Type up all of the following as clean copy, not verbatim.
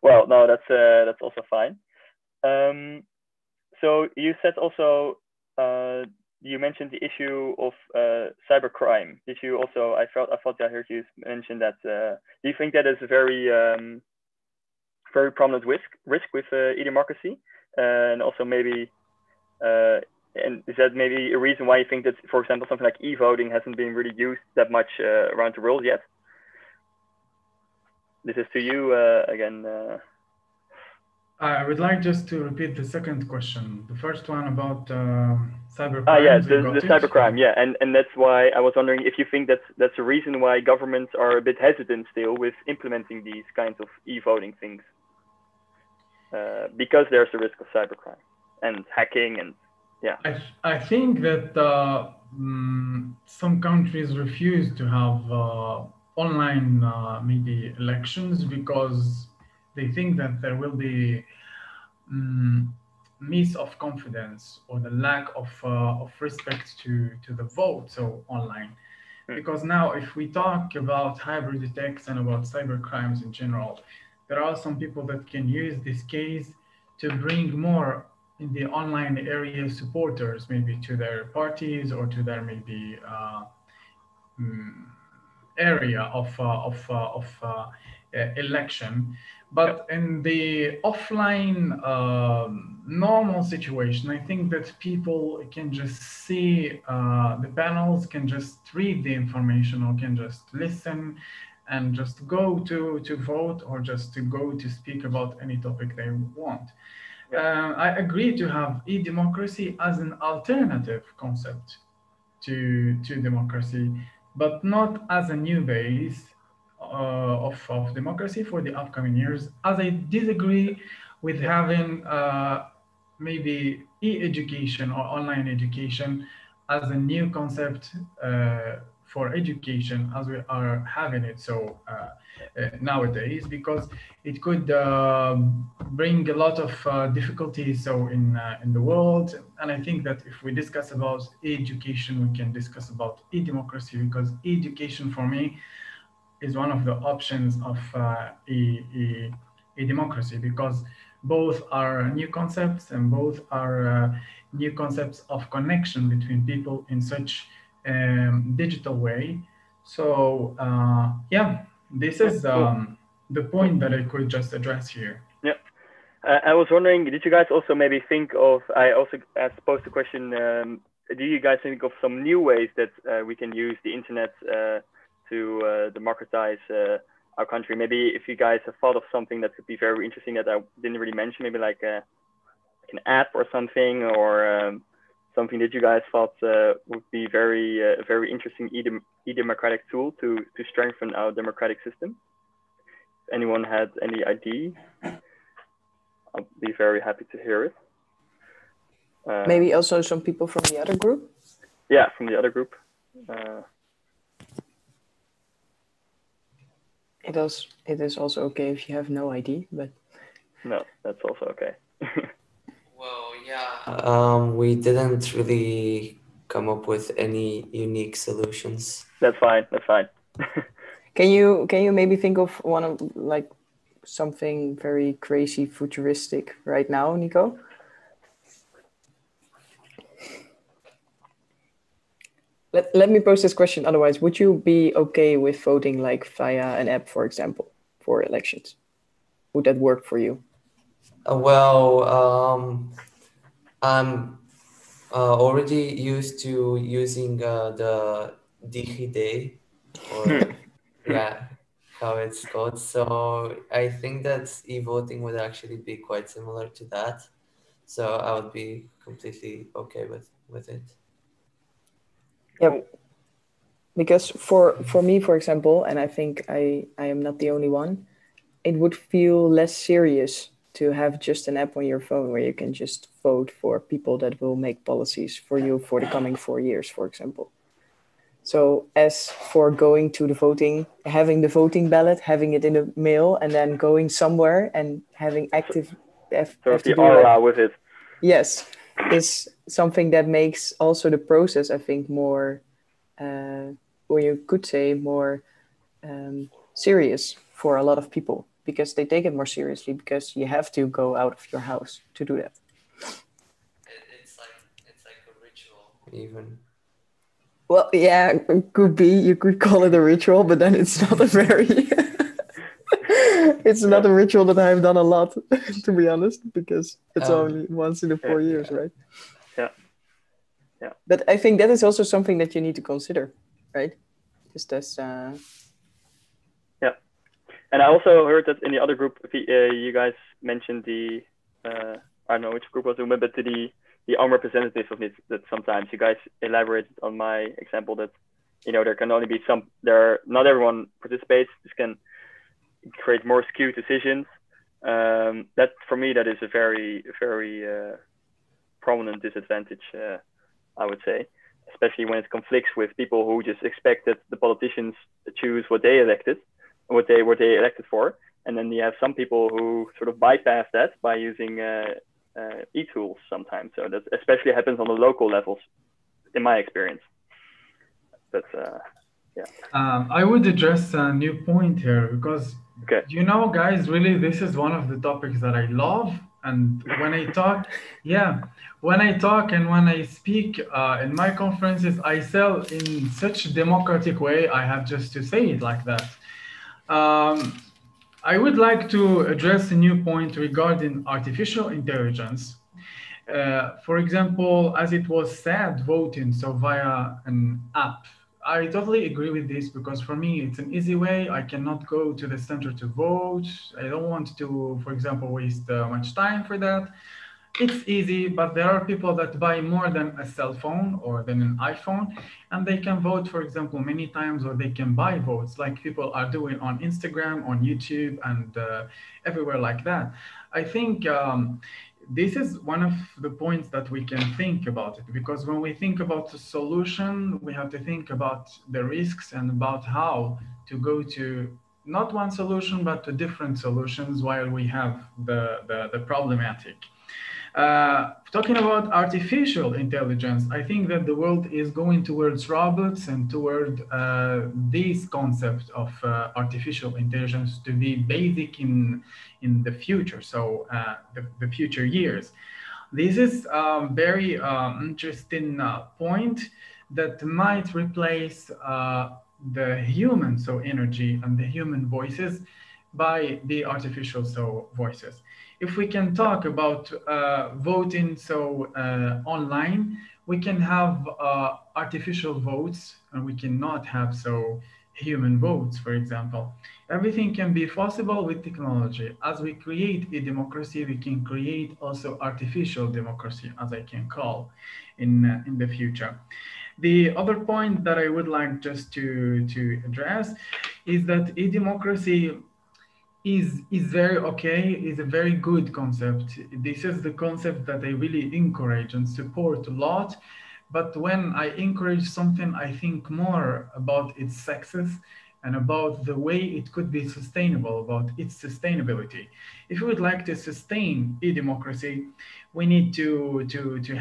Well, no, that's also fine. So you said also you mentioned the issue of cybercrime. Did you also? I thought I heard you mention that. Do you think that is a very prominent risk with e-democracy, and also maybe and is that maybe a reason why you think that, for example, something like e-voting hasn't been really used that much around the world yet? This is to you again. I would like just to repeat the second question. The first one about cyber Yeah, crimes, I got the it. cybercrime, yeah, and that's why I was wondering if you think that's a reason why governments are a bit hesitant still with implementing these kinds of e-voting things, because there's a risk of cybercrime and hacking and yeah. I think that some countries refuse to have online maybe elections because they think that there will be miss of confidence or the lack of respect to the vote so online. Because now if we talk about hybrid attacks and about cyber crimes in general, there are some people that can use this case to bring more in the online area supporters maybe to their parties or to their maybe area of election. But in the offline normal situation, I think that people can just see the panels, can just read the information, or can just listen and just go to vote, or just to go to speak about any topic they want. I agree to have e-democracy as an alternative concept to democracy, but not as a new base of democracy for the upcoming years, as I disagree with having maybe e-education or online education as a new concept for education as we are having it so nowadays, because it could bring a lot of difficulties so in the world. And I think that if we discuss about education, we can discuss about e-democracy, because education for me is one of the options of e-democracy, because both are new concepts and both are new concepts of connection between people in such digital way. So yeah, this is the point that I could just address here. Yeah. I was wondering, did you guys also maybe think of, I also posed the question, do you guys think of some new ways that we can use the internet to democratize our country? Maybe if you guys have thought of something that could be very interesting that I didn't really mention, maybe like an app or something, or something that you guys thought would be very interesting e-democratic tool to strengthen our democratic system. If anyone had any idea, I'll be very happy to hear it. Maybe also some people from the other group? Yeah, from the other group. It is also okay if you have no idea, but... No, that's also okay. Well, yeah, we didn't really come up with any unique solutions. That's fine. Can you maybe think of one of like something very crazy futuristic right now, Nico? Let me pose this question. Otherwise, would you be okay with voting like via an app, for example, for elections? Would that work for you? I'm already used to using the DigiD, or yeah, how it's called. So I think that e-voting would actually be quite similar to that. So I would be completely okay with it. Yeah, because for me, for example, and I think I am not the only one, it would feel less serious to have just an app on your phone where you can just vote for people that will make policies for you for the coming 4 years, for example. So as for going to the voting, having the voting ballot, having it in the mail, and then going somewhere and having active... Sort of the aura with it. Yes, is something that makes also the process, I think, more, or you could say more serious for a lot of people. because they take it more seriously, because you have to go out of your house to do that. It's like a ritual even. Well, yeah, it could be. You could call it a ritual, but then it's not a very... it's not a ritual that I've done a lot, to be honest, because it's only once in the 4 years, right? Yeah. But I think that is also something that you need to consider, right? Just as... Yeah. And I also heard that in the other group, you guys mentioned the, I don't know which group was it, but the unrepresentative of it, that sometimes you guys elaborated on my example that, there can only be not everyone participates. This can create more skewed decisions. That for me, that is a very, very prominent disadvantage, I would say, especially when it conflicts with people who just expect that the politicians choose what they elected, what they elected for, and then you have some people who sort of bypass that by using e-tools sometimes. So that especially happens on the local levels, in my experience. But yeah. I would address a new point here because, okay. Guys, really, this is one of the topics that I love. And when I talk, when I talk and when I speak in my conferences, I sell in such a democratic way. I have just to say it like that. I would like to address a new point regarding artificial intelligence. For example, as it was said, voting, so via an app. I totally agree with this because for me, it's an easy way. I cannot go to the center to vote. I don't want to, for example, waste much time for that. It's easy, but there are people that buy more than a cell phone or than an iPhone, and they can vote, for example, many times, or they can buy votes like people are doing on Instagram, on YouTube, and everywhere like that. I think this is one of the points that we can think about it, because when we think about the solution, we have to think about the risks and about how to go to not one solution, but to different solutions while we have the problematic. Talking about artificial intelligence, I think that the world is going towards robots and toward this concept of artificial intelligence to be basic in the future, so the future years. This is a very interesting point that might replace the human energy and the human voices by the artificial voices. If we can talk about voting online, we can have artificial votes, and we cannot have human votes, for example. Everything can be possible with technology. As we create a democracy, we can create also artificial democracy, as I can call in the future. The other point that I would like just to address is that a democracy is very okay, is a very good concept. This is the concept that I really encourage and support a lot. But when I encourage something, I think more about its success and about the way it could be sustainable, about its sustainability. If we would like to sustain a democracy, we need to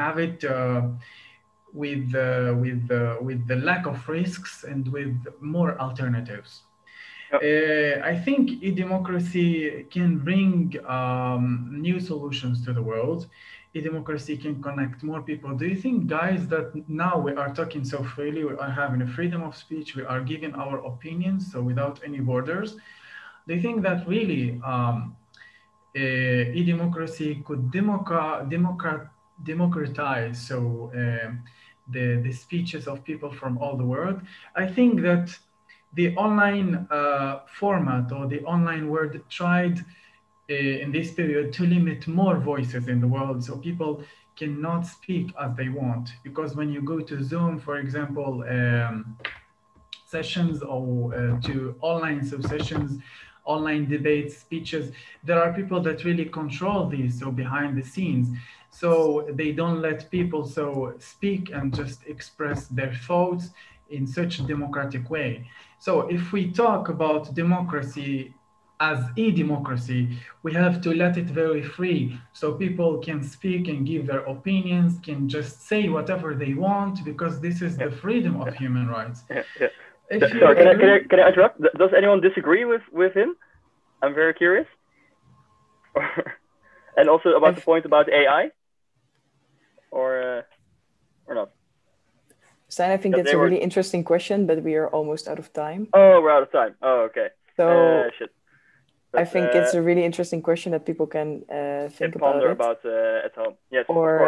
have it with the lack of risks and with more alternatives. I think e-democracy can bring new solutions to the world. E-democracy can connect more people. Do you think, guys, that now we are talking so freely, we are having a freedom of speech, we are giving our opinions, so without any borders? Do you think that really e-democracy could democratize the speeches of people from all the world? I think that the online format or the online world tried in this period to limit more voices in the world, so people cannot speak as they want. Because when you go to Zoom, for example, sessions or to online sessions, online debates, speeches, there are people that really control these, so behind the scenes. So they don't let people speak and just express their thoughts in such a democratic way. So if we talk about democracy as e-democracy, we have to let it very free, so people can speak and give their opinions, can just say whatever they want, because this is the freedom of human rights. Sorry, can I interrupt? Does anyone disagree with him? I'm very curious. And also about the point about AI, or not? Stein, I think that's a really interesting question, but we are almost out of time. Oh, we're out of time. Oh, okay. So shit. But, I think it's a really interesting question that people can think ponder about at home. Yes, or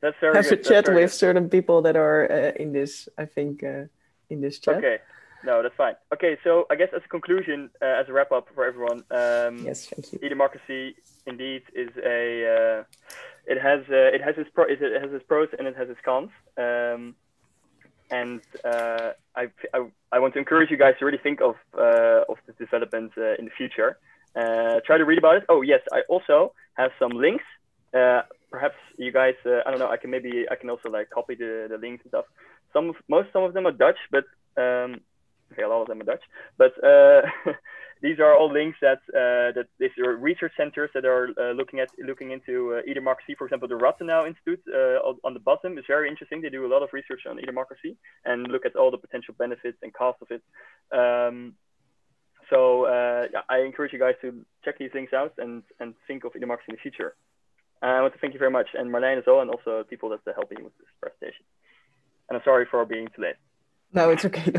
that's very have good. a chat with certain people that are in this. I think in this chat. Okay. No, that's fine. Okay, so I guess as a conclusion, as a wrap up for everyone, yes, thank you. E-democracy indeed is a it has its pros and it has its cons. And I want to encourage you guys to really think of this development in the future. Try to read about it. Oh yes, I also have some links. Perhaps you guys, I don't know. I can also like copy the links and stuff. Some of them are Dutch, but okay, a lot of them are Dutch. But these are all links that these are research centers that are looking into e-democracy. For example, the Rathenau Institute on the bottom is very interesting. They do a lot of research on e-democracy and look at all the potential benefits and costs of it. Yeah, I encourage you guys to check these links out and think of e-democracy in the future. I want to thank you very much, and Marlijn as well, and also people that helped me with this presentation. And I'm sorry for being too late. No, it's okay.